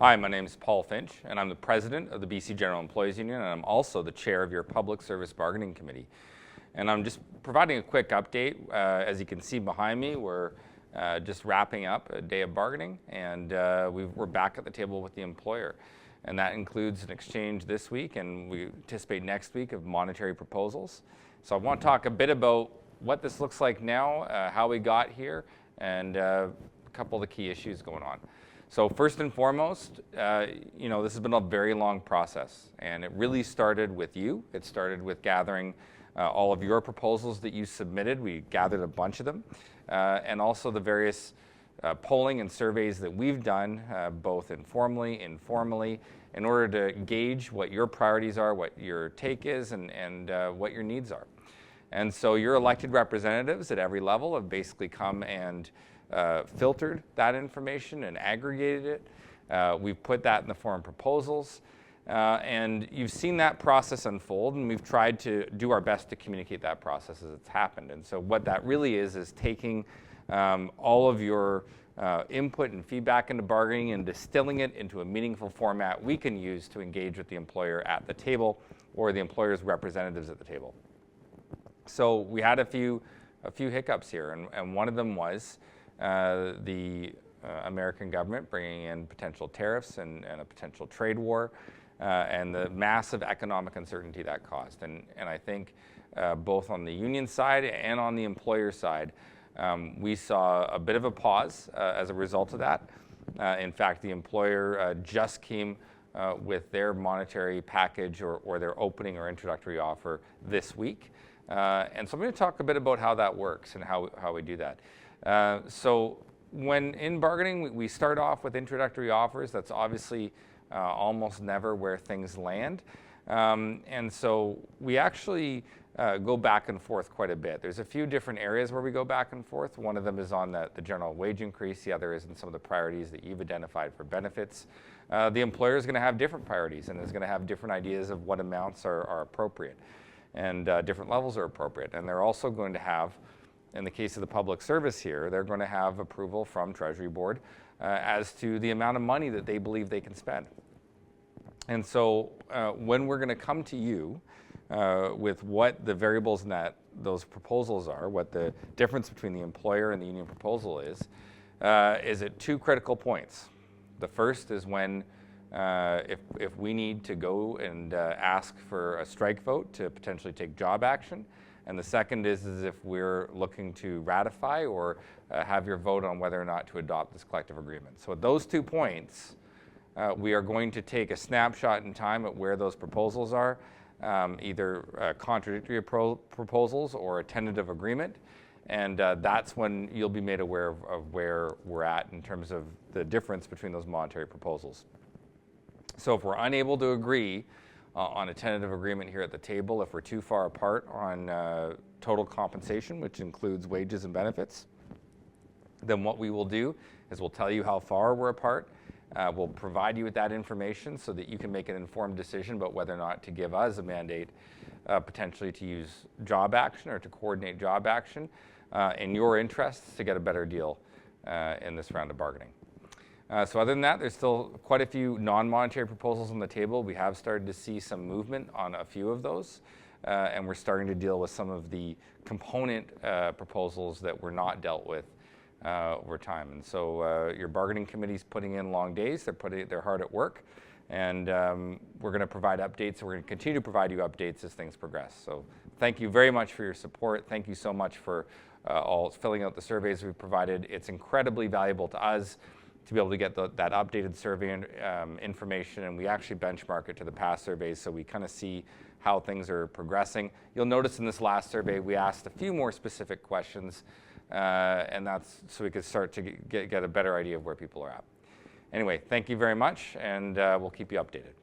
Hi, my name is Paul Finch, and I'm the president of the BC General Employees Union, and I'm also the chair of your Public Service Bargaining Committee. And I'm just providing a quick update. As you can see behind me, we're just wrapping up a day of bargaining, and we're back at the table with the employer. And that includes an exchange this week, and we anticipate next week of monetary proposals. So I want to talk a bit about what this looks like now, how we got here, and a couple of the key issues going on. So first and foremost, this has been a very long process, and it really started with you. It started with gathering all of your proposals that you submitted. We gathered a bunch of them, and also the various polling and surveys that we've done, both informally, informally, in order to gauge what your priorities are, what your take is, and what your needs are. And so your elected representatives at every level have basically come and filtered that information and aggregated it. We've put that in the form of proposals, and you've seen that process unfold, and we've tried to do our best to communicate that process as it's happened. And so what that really is taking all of your input and feedback into bargaining and distilling it into a meaningful format we can use to engage with the employer at the table or the employer's representatives at the table. So we had a few hiccups here, and one of them was the American government bringing in potential tariffs and a potential trade war, and the massive economic uncertainty that caused. And I think both on the union side and on the employer side, we saw a bit of a pause as a result of that. In fact, the employer just came with their monetary package or their opening or introductory offer this week. And so I'm going to talk a bit about how that works and how we do that. So when in bargaining, we start off with introductory offers. That's obviously almost never where things land. And so we actually go back and forth quite a bit. There's a few different areas where we go back and forth. One of them is on the general wage increase. The other is in some of the priorities that you've identified for benefits. The employer is going to have different priorities and is going to have different ideas of what amounts are appropriate, and different levels are appropriate. And they're also going to have, in the case of the public service here, they're going to have approval from Treasury Board as to the amount of money that they believe they can spend. And so when we're going to come to you with what the variables in those proposals are, what the difference between the employer and the union proposal is at two critical points. The first is when if we need to go and ask for a strike vote to potentially take job action. And the second is if we're looking to ratify or have your vote on whether or not to adopt this collective agreement. So at those 2 points, we are going to take a snapshot in time at where those proposals are, either contradictory proposals or a tentative agreement. And that's when you'll be made aware of where we're at in terms of the difference between those monetary proposals. So if we're unable to agree on a tentative agreement here at the table, if we're too far apart on total compensation, which includes wages and benefits, then what we will do is we'll tell you how far we're apart. We'll provide you with that information so that you can make an informed decision about whether or not to give us a mandate potentially to use job action or to coordinate job action in your interests to get a better deal in this round of bargaining. So other than that, there's still quite a few non-monetary proposals on the table. We have started to see some movement on a few of those, and we're starting to deal with some of the component proposals that were not dealt with over time. And so your bargaining committee's putting in long days. They're hard at work, and we're going to provide updates. We're going to continue to provide you updates as things progress. So thank you very much for your support. Thank you so much for all filling out the surveys we've provided. It's incredibly valuable to us to be able to get that updated survey information, and we actually benchmark it to the past surveys so we kind of see how things are progressing. You'll notice in this last survey we asked a few more specific questions, and that's so we could start to get a better idea of where people are at. Anyway, thank you very much, and we'll keep you updated.